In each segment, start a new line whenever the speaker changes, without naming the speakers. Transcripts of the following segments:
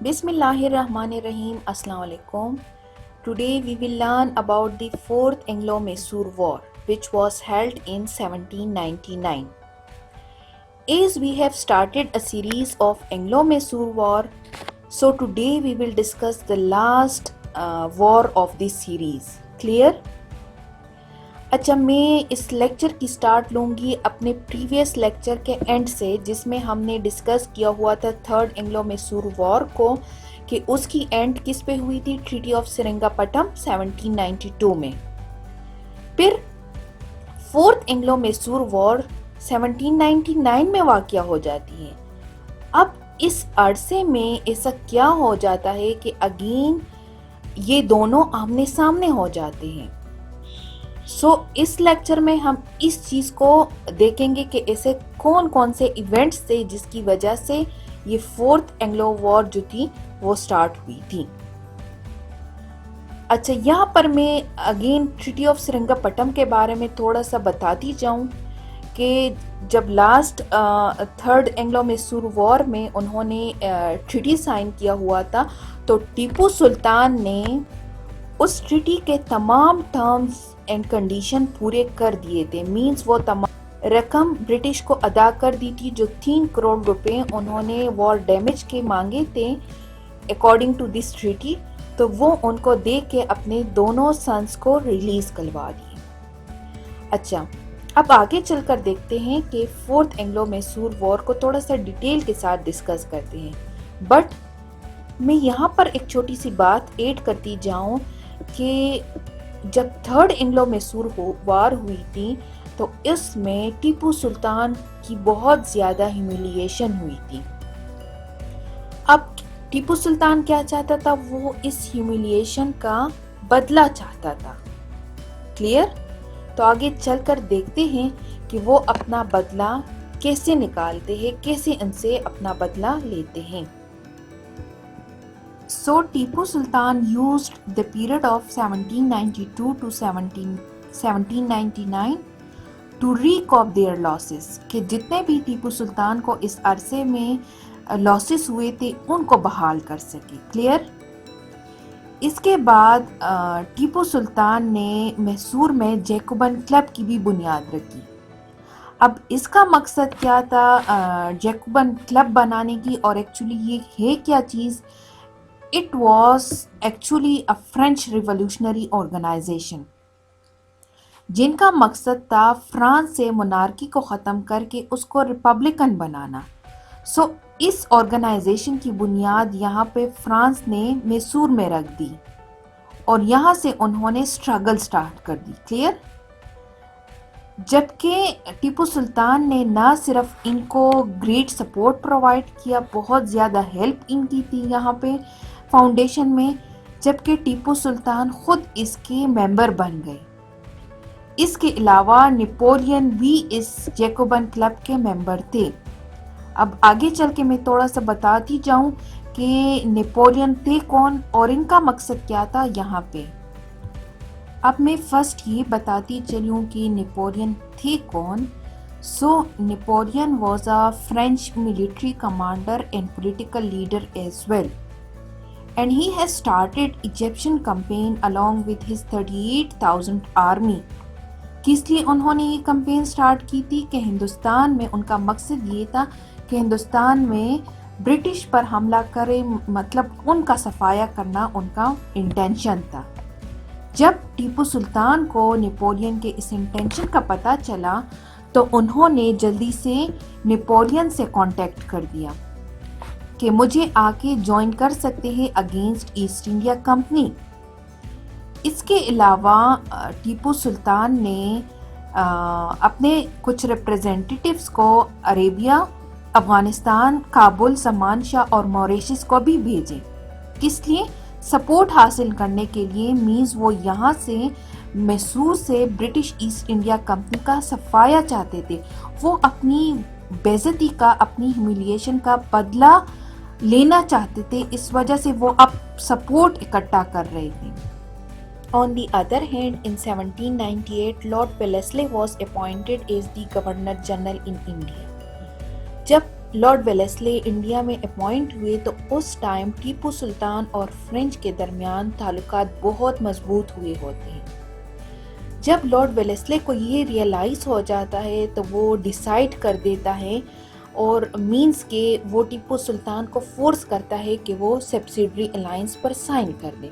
Bismillahirrahmanirrahim. Assalamu alaikum. Today we will learn about the Fourth Anglo-Mysore War, which was held in 1799. As we have started a series of Anglo-Mysore War, so today we will discuss the last war of this series. Clear? अच्छा, मैं इस lecture की start लूँगी अपने previous lecture के and से, जिसमें हमने डिस्कस किया हुआ था थर्ड एंग्लो मैसूर वॉर को, कि उसकी एंड किस पे हुई थी? ट्रीटी ऑफ सेरिंगापटम 1792 में। फिर फोर्थ एंग्लो मैसूर वॉर 1799 में वाक़या हो जाती है। अब इस अरसे में ऐसा क्या हो जाता है कि अगेन ये दोनों आमने सामने हो जाते हैं। इस लेक्चर में हम इस चीज़ को देखेंगे कि ऐसे कौन कौन से इवेंट्स थे जिसकी वजह से ये फोर्थ एंग्लो वॉर जो थी वो स्टार्ट हुई थी। अच्छा, यहाँ पर मैं अगेन ट्रीटी ऑफ सेरिंगापटम के बारे में थोड़ा सा बताती जाऊँ कि जब last third Anglo Mysore war में उन्होंने ट्रीटी साइन किया हुआ था, तो टीपू सुल्तान ने उस ट्रीटी के तमाम टर्म्स एंड कंडीशन पूरे कर दिए थे। मींस वो तमाम रकम ब्रिटिश को अदा कर दी थी, जो 3 करोड़ रुपए उन्होंने वॉर डैमेज के मांगे थे अकॉर्डिंग टू दिस ट्रीटी, तो वो उनको दे के अपने दोनों सन्स को रिलीज करवा दिए। अच्छा, अब आगे चलकर देखते हैं कि फोर्थ एंग्लो मैसूर वॉर को थोड़ा सा डिटेल के साथ डिस्कस करते हैं। बट मैं यहाँ पर एक छोटी सी बात ऐड करती जाऊँ कि जब थर्ड एंग्लो मैसूर वार हुई थी, तो इसमें टीपू सुल्तान की बहुत ज़्यादा ह्यूमिलिएशन हुई थी। अब टीपू सुल्तान क्या चाहता था? वो इस ह्यूमिलिएशन का बदला चाहता था। क्लियर? तो आगे चलकर देखते हैं कि वो अपना बदला कैसे निकालते हैं, कैसे इनसे अपना बदला लेते हैं। So Tipu Sultan used the period of 1792 to 1799 to recoup their losses, कि जितने भी टीपू सुल्तान को इस अरसे में लॉसेस हुए थे उनको बहाल कर सके। क्लियर? इसके बाद टीपू सुल्तान ने मैसूर में जैकोबन क्लब की भी बुनियाद रखी। अब इसका मकसद क्या था जैकोबन क्लब बनाने की, और एक्चुअली ये है क्या चीज़? It was actually a French revolutionary organization, जिनका मकसद था फ्रांस से मोनार्की को ख़त्म करके उसको रिपब्लिकन बनाना। इस ऑर्गेनाइजेशन की बुनियाद यहाँ पे फ्रांस ने मैसूर में रख दी, और यहाँ से उन्होंने स्ट्रगल स्टार्ट कर दी। क्लियर? जबकि टीपू सुल्तान ने ना सिर्फ इनको ग्रेट सपोर्ट प्रोवाइड किया, बहुत ज़्यादा हेल्प इनकी थी यहाँ पे फाउंडेशन में, जबकि टीपू सुल्तान खुद इसके मेंबर बन गए। इसके अलावा नेपोलियन भी इस जैकोबन क्लब के मेंबर थे। अब आगे चल के मैं थोड़ा सा बताती जाऊं कि नेपोलियन थे कौन और इनका मकसद क्या था यहाँ पे। अब मैं फर्स्ट ये बताती चलूँ कि नेपोलियन थे कौन। Napoleon was a French military commander and political leader as well, and he has started Egyptian campaign along with his 38,000 army। किस लिए उन्होंने ये कैंपेन स्टार्ट की थी? कि हिंदुस्तान में उनका मकसद ये था कि हिंदुस्तान में ब्रिटिश पर हमला करे, मतलब उनका सफाया करना उनका इंटेंशन था। जब टीपू सुल्तान को नेपोलियन के इस इंटेंशन का पता चला, तो उन्होंने जल्दी से नेपोलियन से कांटेक्ट कर दिया कि मुझे आके ज्वाइन कर सकते हैं अगेंस्ट ईस्ट इंडिया कंपनी। इसके अलावा टीपू सुल्तान ने अपने कुछ रिप्रेजेंटेटिव्स को अरेबिया, अफगानिस्तान, काबुल, समान शाह और मॉरिशस को भी भेजे। किस लिए? सपोर्ट हासिल करने के लिए। मींस वो यहाँ से मैसूर से ब्रिटिश ईस्ट इंडिया कंपनी का सफाया चाहते थे। वो अपनी बेइज्जती का, अपनी ह्यूमिलिएशन का बदला लेना चाहते थे, इस वजह से वो अब सपोर्ट इकट्ठा कर रहे थे। On the other hand, in 1798, Lord Wellesley was appointed as the Governor General in India. जब لارڈ ویلیسلے انڈیا میں اپوائنٹ ہوئے تو اس ٹائم ٹیپو سلطان اور فرینچ کے درمیان تعلقات بہت مضبوط ہوئے ہوتے ہیں۔ جب لارڈ ویلیسلے کو یہ ریئلائز ہو جاتا ہے تو وہ ڈیسائیڈ کر دیتا ہے اور مینز کہ وہ ٹیپو سلطان کو فورس کرتا ہے کہ وہ سبسیڈری الائنس پر سائن کر دے۔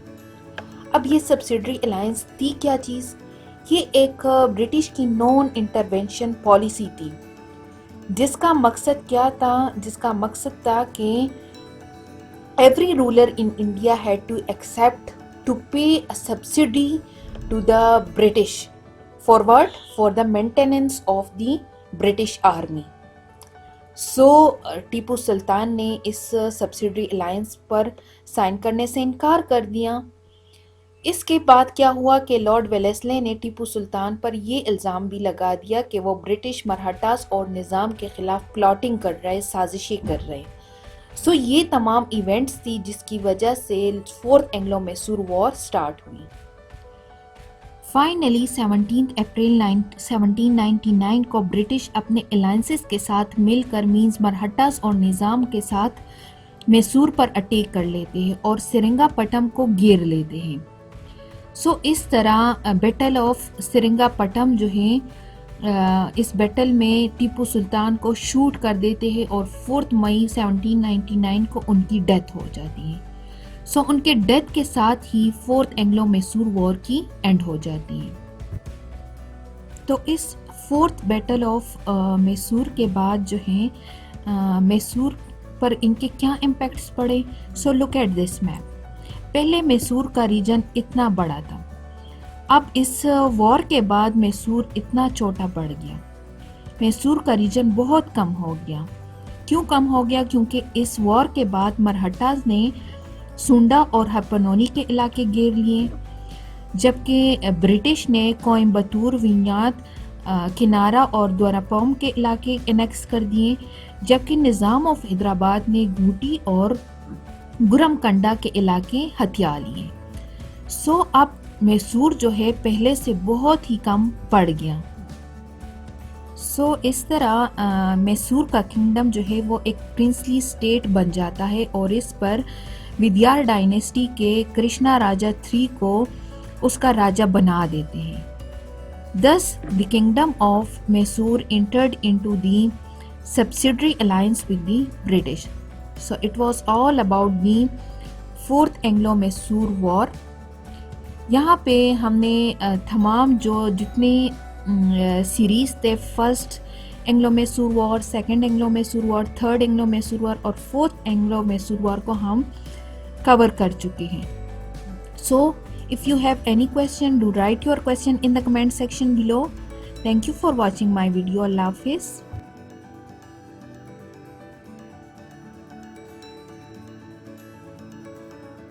اب یہ سبسیڈری الائنس تھی کیا چیز؟ یہ ایک برٹش کی نان انٹرونشن پالیسی تھی، جس کا مقصد کیا تھا؟ جس کا مقصد تھا کہ every ruler in India had to accept to pay a subsidy to the British for the maintenance of the British army. So Tipu Sultan نے اس سبسڈری الائنس پر سائن کرنے سے انکار کر دیا۔ اس کے بعد کیا ہوا کہ لارڈ ویلیسلے نے ٹیپو سلطان پر یہ الزام بھی لگا دیا کہ وہ برٹش مرہٹاز اور نظام کے خلاف پلاٹنگ کر رہے، سازشیں کر رہے۔ سو یہ تمام ایونٹس تھی جس کی وجہ سے فورتھ اینگلو میسور وار سٹارٹ ہوئی۔ فائنلی 17 اپریل 1799 کو برٹش اپنے الائنسز کے ساتھ مل کر مینز مرہٹاز اور نظام کے ساتھ میسور پر اٹیک کر لیتے ہیں اور سرنگا پٹم کو گھیر لیتے ہیں۔ سو اس طرح بیٹل آف سرنگا پٹم جو ہے، اس بیٹل میں ٹیپو سلطان کو شوٹ کر دیتے ہیں اور 4 مئی 1799 کو ان کی ڈیتھ ہو جاتی ہے۔ سو ان کے ڈیتھ کے ساتھ ہی فورتھ اینگلو میسور وار کی اینڈ ہو جاتی ہے۔ تو اس فورتھ بیٹل آف میسور کے بعد جو ہے میسور پر ان کے کیا امپیکٹس پڑے؟ سو لک ایٹ دس میپ۔ پہلے میسور کا ریجن اتنا بڑا تھا، اب اس وار کے بعد میسور اتنا چھوٹا پڑ گیا، میسور کا ریجن بہت کم ہو گیا۔ کیوں کم ہو گیا؟ کیونکہ اس وار کے بعد مرہٹاز نے سونڈا اور ہپنونی کے علاقے گھیر لیے، جبکہ برٹش نے کوئمبتور، وینیاد، کنارا اور دوراپوم کے علاقے انیکس کر دیے، جبکہ نظام آف حیدرآباد نے گوٹی اور گرم کنڈا کے علاقے ہتھیا لیے۔ سو اب میسور جو ہے پہلے سے بہت ہی کم پڑ گیا۔ سو اس طرح میسور کا کنگڈم جو ہے وہ ایک پرنسلی اسٹیٹ بن جاتا ہے اور اس پر ودیار ڈائنیسٹی کے کرشنا راجا 3 کو اس کا راجہ بنا دیتے ہیں۔ Thus, the kingdom of Mysore entered into the subsidiary alliance with the British. So it was all about the fourth Anglo-Mysore war. یہاں پہ ہم نے تمام جو جتنے سیریز تھے، فرسٹ اینگلو میسور وار، سیکنڈ اینگلو میسور وار، تھرڈ اینگلو میسور وار اور فورتھ اینگلو میسور وار کو ہم کور کر چکے ہیں۔ سو if you have any question, do write your question in the comment section below. Thank you for watching my video. Allah Hafiz.